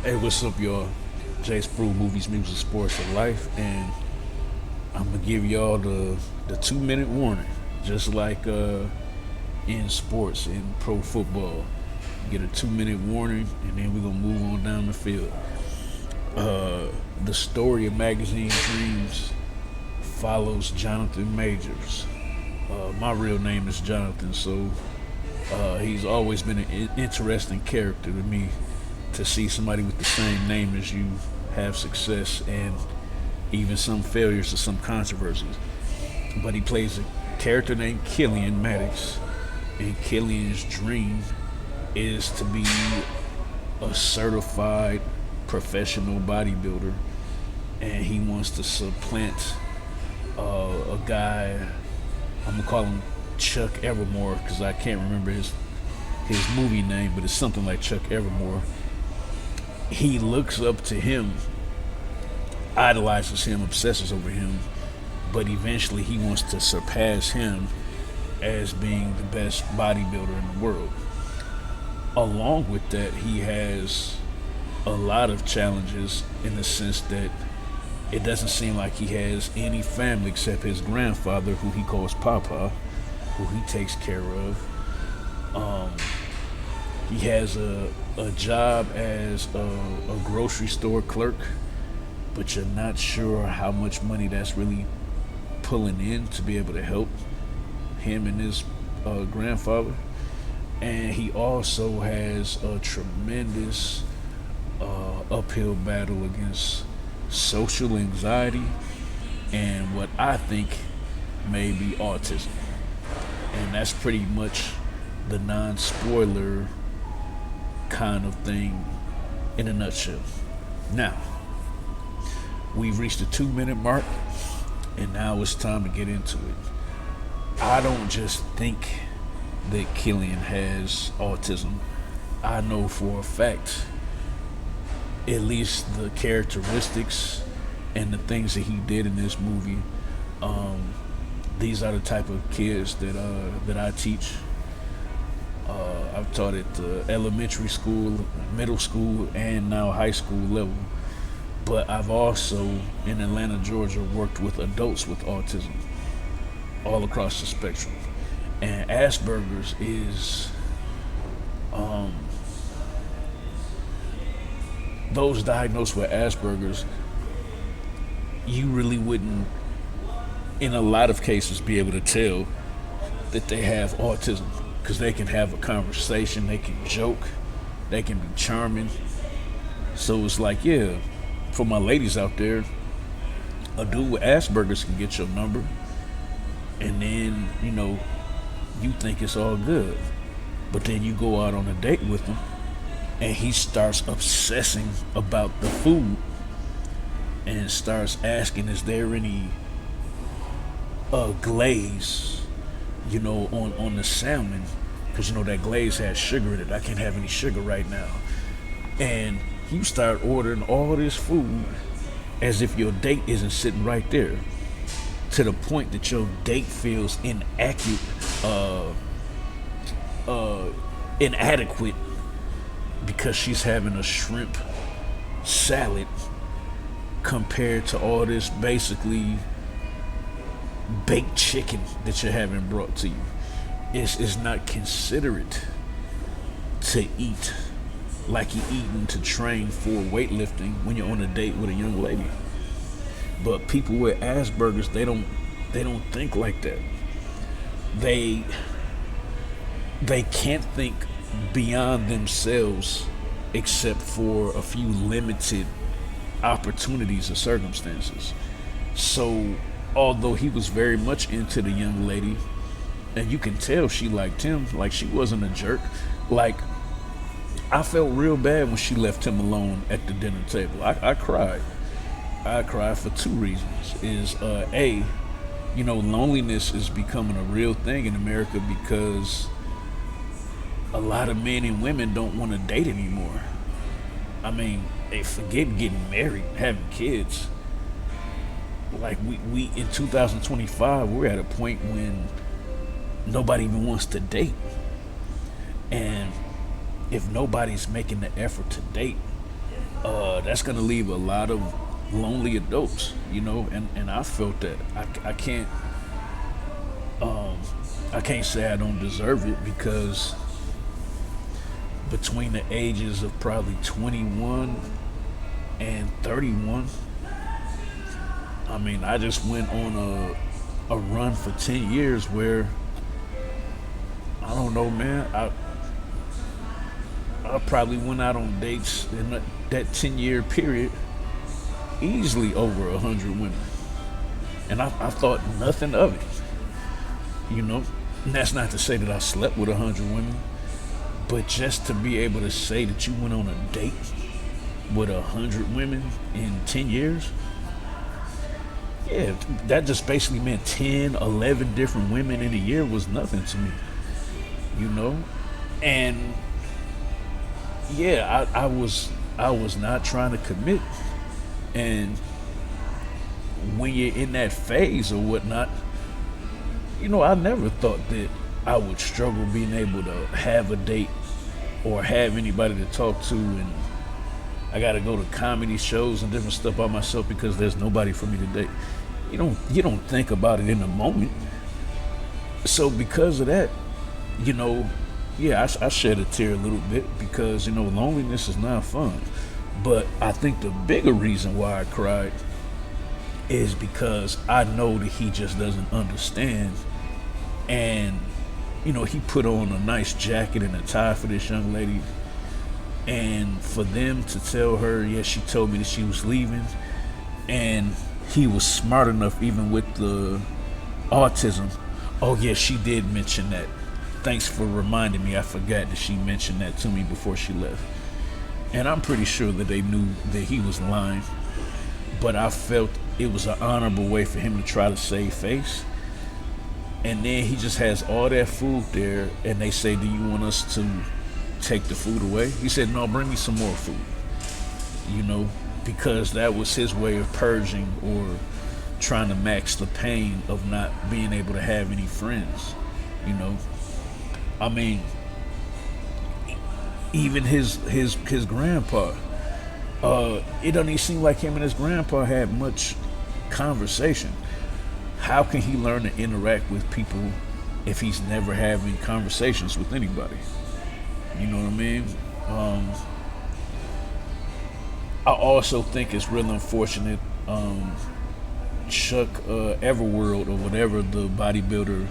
Hey, what's up, y'all? Jay Spru, movies, music, sports, and life, and I'm gonna give y'all the 2 minute warning, just like in sports in pro football. Get a 2 minute warning, and then we're gonna move on down the field. The story of Magazine Dreams follows Jonathan Majors. My real name is Jonathan, so he's always been an interesting character to me to see somebody with the same name as you have success and even some failures or some controversies. But he plays a character named Killian Maddox, and Killian's dream is to be a certified professional bodybuilder, and he wants to supplant a guy. I'm gonna call him Chuck Evermore because I can't remember his movie name, but it's something like Chuck Evermore. He looks up to him, idolizes him, obsesses over him, but eventually he wants to surpass him as being the best bodybuilder in the world. Along with that, he has a lot of challenges in the sense that it doesn't seem like he has any family except his grandfather, who he calls Papa, who he takes care of. Um, he has a job as a grocery store clerk, but you're not sure how much money that's really pulling in to be able to help him and his grandfather. And he also has a tremendous uphill battle against social anxiety and what I think may be autism. And that's pretty much the non spoiler kind of thing in a nutshell. Now, we've reached the 2 minute mark, and now it's time to get into it. I don't just think that Killian has autism. I know for a fact, at least the characteristics and the things that he did in this movie. Um, these are the type of kids that I teach. I've taught at the elementary school, middle school, and now high school level. But I've also, in Atlanta, Georgia, worked with adults with autism all across the spectrum. And Asperger's is um, those diagnosed with Asperger's, you really wouldn't, in a lot of cases, be able to tell that they have autism because they can have a conversation, they can joke, they can be charming. So it's like, yeah, for my ladies out there, a dude with Asperger's can get your number, and then, you think it's all good. But then you go out on a date with him, and he starts obsessing about the food and starts asking, is there any glaze, on the salmon? Because, that glaze has sugar in it. I can't have any sugar right now. And you start ordering all this food as if your date isn't sitting right there, to the point that your date feels inadequate because she's having a shrimp salad compared to all this basically baked chicken that you're having brought to you. It's not considerate to eat like you're eating to train for weightlifting when you're on a date with a young lady. But people with Asperger's, they don't think like that. They they can't think beyond themselves except for a few limited opportunities or circumstances. So, although he was very much into the young lady, and you can tell she liked him, like she wasn't a jerk. Like, I felt real bad when she left him alone at the dinner table. I cried. I cried for two reasons. Is A, loneliness is becoming a real thing in America because a lot of men and women don't want to date anymore. I mean, they forget getting married, having kids. Like we in 2025, we're at a point when nobody even wants to date. And if nobody's making the effort to date, that's gonna leave a lot of lonely adults, and I felt that I can't say I don't deserve it because between the ages of probably 21 and 31, I mean, I just went on a run for 10 years where I don't know, man. I probably went out on dates in that 10-year period easily over 100 women, and I thought nothing of it. And that's not to say that I slept with 100 women, but just to be able to say that you went on a date with 100 women in 10 years, yeah, that just basically meant 10, 11 different women in a year was nothing to me, you know? And yeah, I was not trying to commit. And when you're in that phase or whatnot, I never thought that I would struggle being able to have a date or have anybody to talk to, and I gotta go to comedy shows and different stuff by myself because there's nobody for me to date. You don't think about it in the moment. So because of that, you know, yeah, I shed a tear a little bit because loneliness is not fun. But I think the bigger reason why I cried is because I know that he just doesn't understand. And he put on a nice jacket and a tie for this young lady, and for them to tell her, yeah, she told me that she was leaving, and he was smart enough, even with the autism. Oh yeah, she did mention that. Thanks for reminding me. I forgot that she mentioned that to me before she left. And I'm pretty sure that they knew that he was lying, but I felt it was an honorable way for him to try to save face. And then he just has all that food there, and they say, do you want us to take the food away? He said, no, bring me some more food. Because that was his way of purging or trying to max the pain of not being able to have any friends. I mean, even his grandpa, it doesn't even seem like him and his grandpa had much conversation. How can he learn to interact with people if he's never having conversations with anybody? You know what I mean? I also think it's real unfortunate. Chuck Everworld or whatever, the bodybuilder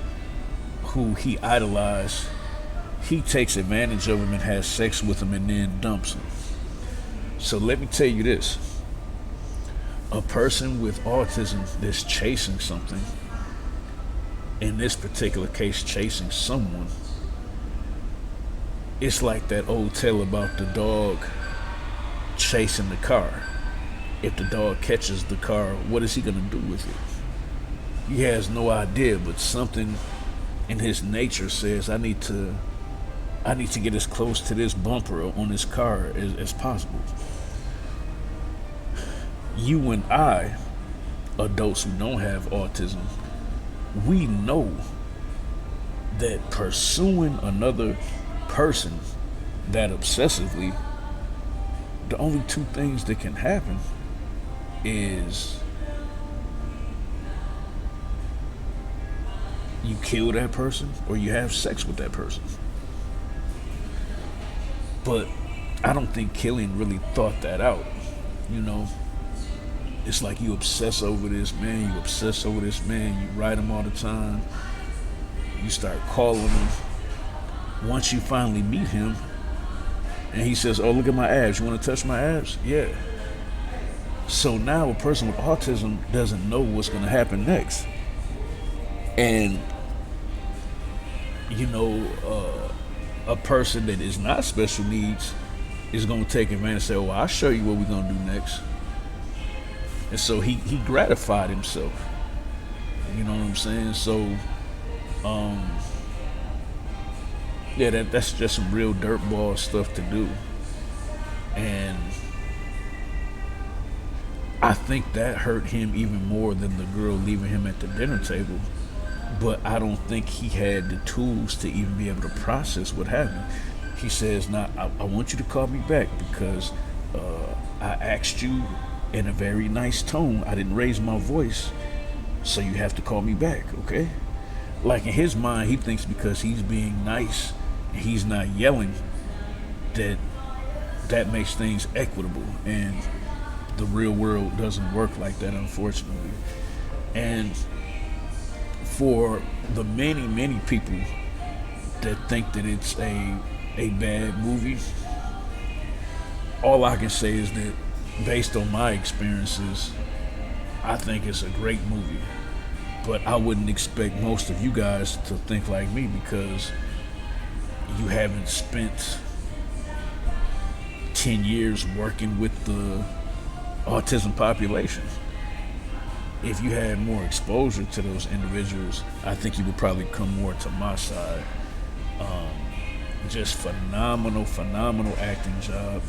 who he idolized, he takes advantage of him and has sex with him and then dumps him. So let me tell you this. A person with autism that's chasing something, in this particular case chasing someone, it's like that old tale about the dog chasing the car. If the dog catches the car, what is he going to do with it? He has no idea, but something in his nature says, I need to get as close to this bumper on this car as possible. You and I, adults who don't have autism, we know that pursuing another person that obsessively, the only two things that can happen is you kill that person or you have sex with that person. But I don't think Killian really thought that out. It's like you obsess over this man, you write him all the time, you start calling him. Once you finally meet him and he says, oh, look at my abs, you want to touch my abs? Yeah. So now a person with autism doesn't know what's going to happen next. And a person that is not special needs is going to take advantage and say, oh, I'll show you what we're going to do next. And so he gratified himself. You know what I'm saying? So, yeah, that's just some real dirtball stuff to do. And I think that hurt him even more than the girl leaving him at the dinner table. But I don't think he had the tools to even be able to process what happened. He says, "Now I want you to call me back because I asked you in a very nice tone. I didn't raise my voice, so you have to call me back, okay? Like in his mind, he thinks because he's being nice and he's not yelling that that makes things equitable, and the real world doesn't work like that, unfortunately. And for the many people that think that it's a bad movie, all I can say is that based on my experiences, I think it's a great movie. But I wouldn't expect most of you guys to think like me because you haven't spent 10 years working with the autism population. If you had more exposure to those individuals, I think you would probably come more to my side. Just phenomenal acting job.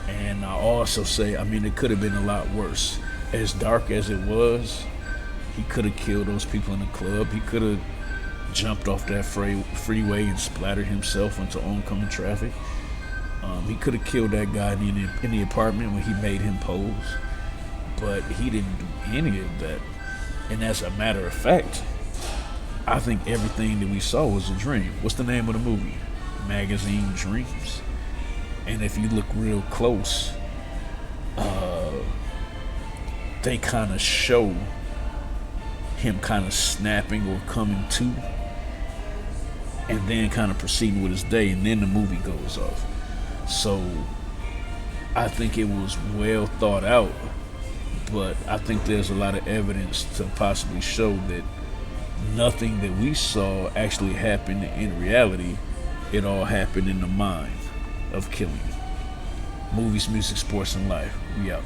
And I also say, I mean, it could have been a lot worse. As dark as it was, he could have killed those people in the club. He could have jumped off that freeway and splattered himself into oncoming traffic. He could have killed that guy in the apartment when he made him pose. But he didn't do any of that. And as a matter of fact, I think everything that we saw was a dream. What's the name of the movie? Magazine Dreams. And if you look real close, they kind of show him kind of snapping or coming to, and then kind of proceeding with his day, and then the movie goes off. So I think it was well thought out, but I think there's a lot of evidence to possibly show that nothing that we saw actually happened in reality. It all happened in the mind of killing. Movies, music, sports, and life. We out.